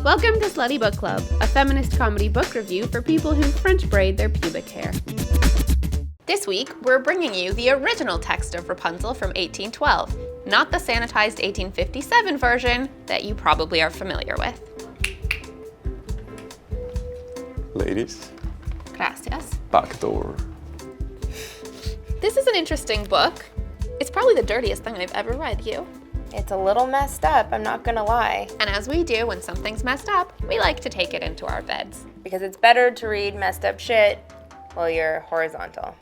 Welcome to Slutty Book Club, a feminist comedy book review for people who French braid their pubic hair. This week, we're bringing you the original text of Rapunzel from 1812, not the sanitized 1857 version that you probably are familiar with. Ladies. Gracias. Back door. This is an interesting book. It's probably the dirtiest thing I've ever read, you. It's a little messed up, I'm not gonna lie. And as we do when something's messed up, we like to take it into our beds. Because it's better to read messed up shit while you're horizontal.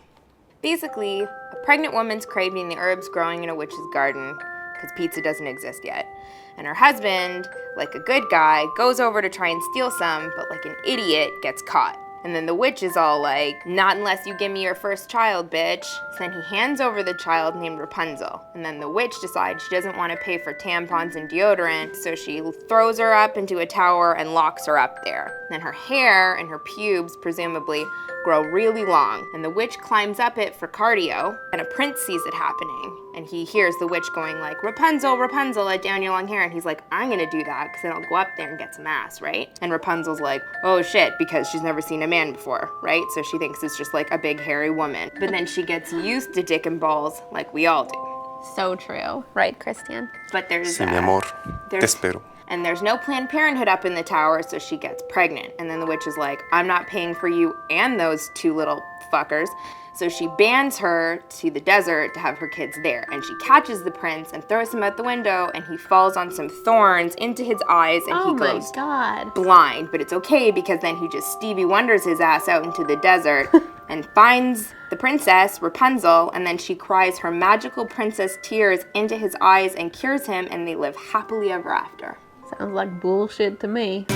Basically, a pregnant woman's craving the herbs growing in a witch's garden because pizza doesn't exist yet. And her husband, like a good guy, goes over to try and steal some, but like an idiot, gets caught. And then the witch is all like, not unless you give me your first child, bitch. So then he hands over the child named Rapunzel. And then the witch decides she doesn't want to pay for tampons and deodorant, so she throws her up into a tower and locks her up there. Then her hair and her pubes, presumably, grow really long. And the witch climbs up it for cardio, and a prince sees it happening. And he hears the witch going like, Rapunzel, Rapunzel, let down your long hair. And he's like, I'm gonna do that, because then I'll go up there and get some ass, right? And Rapunzel's like, oh shit, because she's never seen a man before, right? So she thinks it's just like a big hairy woman. But then she gets used to dick and balls like we all do. So true. Right, Christian? But there's Sí, mi amor. Te espero. And there's no Planned Parenthood up in the tower, so she gets pregnant. And then the witch is like, I'm not paying for you and those two little fuckers. So she bans her to the desert to have her kids there. And she catches the prince and throws him out the window, and he falls on some thorns into his eyes, and he goes blind. But it's okay, because then he just Stevie Wonders his ass out into the desert and finds the princess, Rapunzel, and then she cries her magical princess tears into his eyes and cures him, and they live happily ever after. Sounds like bullshit to me.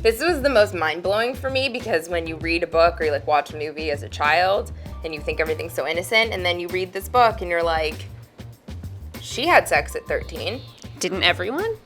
This was the most mind-blowing for me, because when you read a book or you like watch a movie as a child and you think everything's so innocent, and then you read this book and you're like, she had sex at 13. Didn't everyone?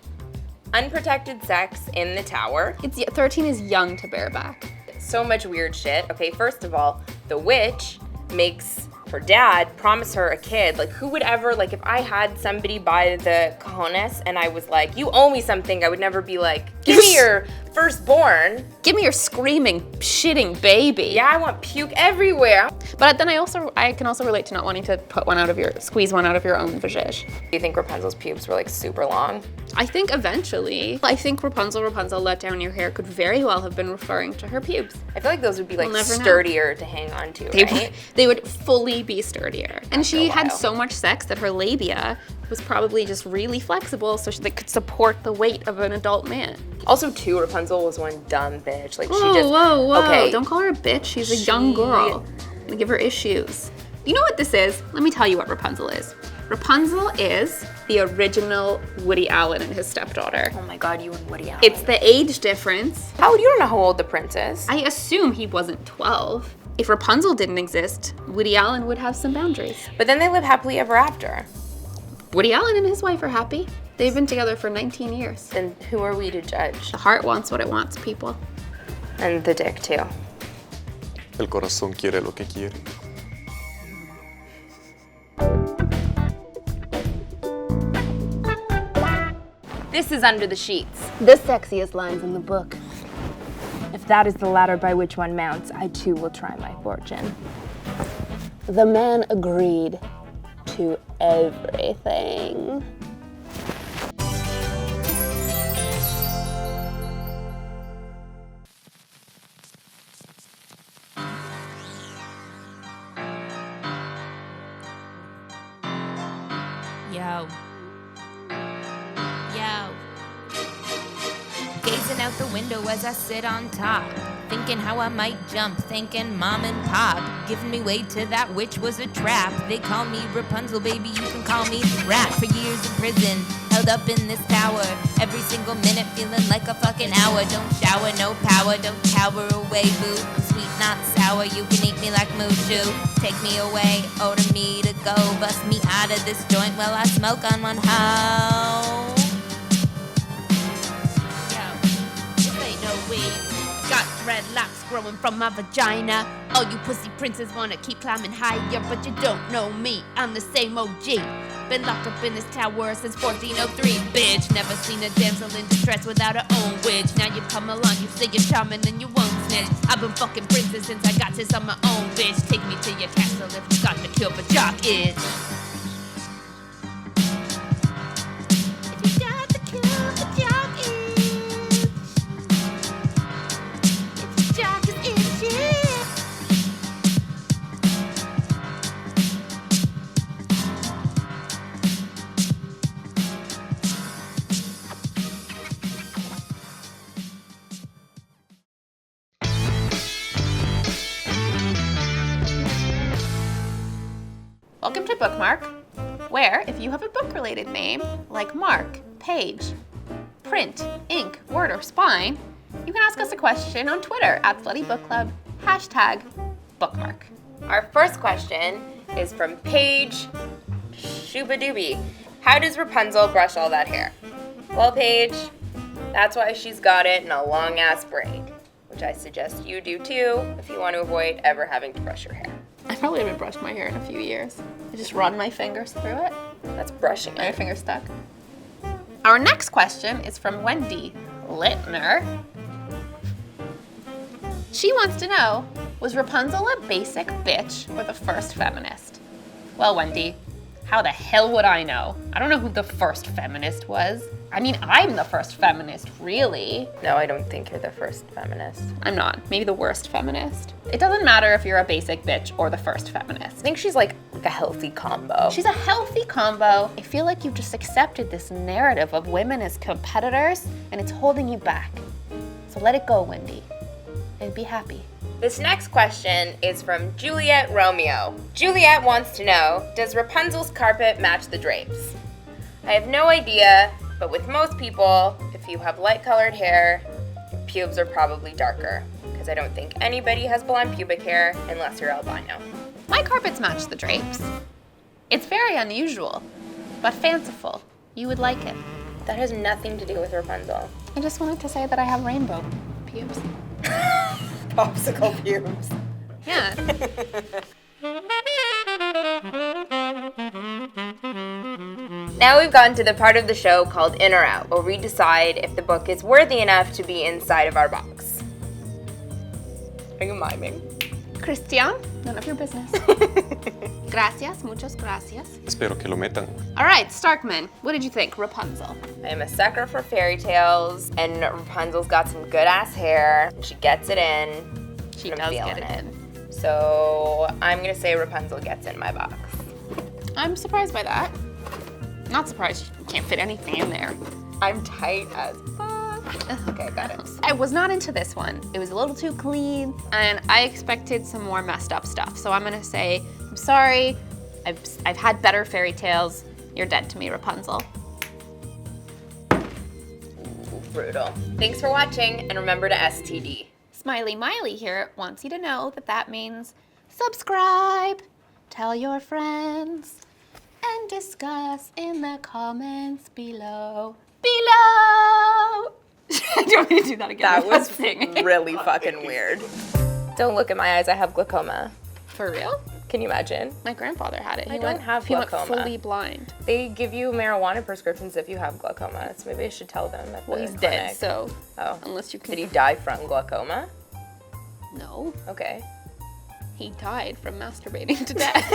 Unprotected sex in the tower. 13 is young to bear back. So much weird shit. Okay, first of all, the witch makes her dad promise her a kid. Like, who would ever, like, if I had somebody by the cojones and I was like, you owe me something, I would never be like, give me your firstborn. Give me your screaming, shitting baby. Yeah, I want puke everywhere. But then I can also relate to not wanting to squeeze one out of your own vajayjay. Do you think Rapunzel's pubes were like super long? I think eventually. I think Rapunzel, let down your hair could very well have been referring to her pubes. I feel like those would be like sturdier to hang on to, right? They would fully be sturdier. And she had so much sex that her labia was probably just really flexible, so they could support the weight of an adult man. Also, too, Rapunzel was one dumb bitch. Like, Whoa. Okay. Don't call her a bitch. She's a young girl. I'm gonna give her issues. You know what this is? Let me tell you what Rapunzel is. Rapunzel is the original Woody Allen and his stepdaughter. Oh my God, you and Woody Allen. It's the age difference. How you don't know how old the prince is? I assume he wasn't 12. If Rapunzel didn't exist, Woody Allen would have some boundaries. But then they live happily ever after. Woody Allen and his wife are happy. They've been together for 19 years. Then who are we to judge? The heart wants what it wants, people. And the dick, too. El corazón quiere lo que quiere. This is Under the Sheets. The sexiest lines in the book. If that is the ladder by which one mounts, I too will try my fortune. The man agreed to everything. Yo. Gazing out the window as I sit on top, thinking how I might jump, thinking mom and pop, giving me way to that which was a trap. They call me Rapunzel, baby, you can call me rat. For years in prison, held up in this tower, every single minute feeling like a fucking hour. Don't shower, no power, don't cower away, boo. I'm sweet, not sour, you can eat me like Mushu. Take me away, order me to go, bust me out of this joint while I smoke on one hoe. Got dreadlocks growing from my vagina. All you pussy princes wanna keep climbing higher, but you don't know me, I'm the same OG. Been locked up in this tower since 1403. Bitch, never seen a damsel in distress without her own witch. Now you come along, you say you're charming and you won't snitch. I've been fucking princess since I got this on my own, bitch. Take me to your castle if you got the cure for jock itch. If you got the cure for jock itch. If your jock is itchy. Welcome to Bookmark, where if you have a book-related name, like Mark, Page, Print, Ink, Word, or Spine, you can ask us a question on Twitter at Slutty Book Club, #Bookmark. Our first question is from Paige Shoobadoobie. How does Rapunzel brush all that hair? Well, Paige, that's why she's got it in a long-ass braid, which I suggest you do too if you want to avoid ever having to brush your hair. I probably haven't brushed my hair in a few years. I just run my fingers through it. That's brushing My it. finger's stuck. Our next question is from Wendy Littner. She wants to know, was Rapunzel a basic bitch or the first feminist? Well, Wendy, how the hell would I know? I don't know who the first feminist was. I mean, I'm the first feminist, really. No, I don't think you're the first feminist. I'm not. Maybe the worst feminist. It doesn't matter if you're a basic bitch or the first feminist. I think she's like a healthy combo. She's a healthy combo. I feel like you've just accepted this narrative of women as competitors, and it's holding you back. So let it go, Wendy, and be happy. This next question is from Juliet Romeo. Juliet wants to know, does Rapunzel's carpet match the drapes? I have no idea, but with most people, if you have light-colored hair, your pubes are probably darker, because I don't think anybody has blonde pubic hair unless you're albino. My carpets match the drapes. It's very unusual, but fanciful. You would like it. That has nothing to do with Rapunzel. I just wanted to say that I have rainbow pubes. Popsicle pubes. Yeah. Now we've gotten to the part of the show called In or Out, where we decide if the book is worthy enough to be inside of our box. Are you miming? Christian, none of your business. Gracias, muchas gracias. Espero que lo metan. All right, Starkman, what did you think, Rapunzel? I am a sucker for fairy tales, and Rapunzel's got some good-ass hair. She gets it in. She I'm does feeling get it in. So I'm gonna say Rapunzel gets in my box. I'm surprised by that. Not surprised you can't fit anything in there. I'm tight as fuck. Okay, got it. I was not into this one. It was a little too clean, and I expected some more messed up stuff. So I'm gonna say, I'm sorry. I've had better fairy tales. You're dead to me, Rapunzel. Brutal. Thanks for watching, and remember to STD. Smiley Miley here wants you to know that that means subscribe, tell your friends, and discuss in the comments below. Below! Do you want me to do that again? That was singing? really fucking weird. Don't look at my eyes, I have glaucoma. For real? Can you imagine? My grandfather had it. I don't have He went glaucoma. fully blind. They give you marijuana prescriptions if you have glaucoma, so maybe I should tell them at the Well, he's clinic. dead, so Oh. unless you can. Did he die from glaucoma? No, Okay. he died from masturbating to death.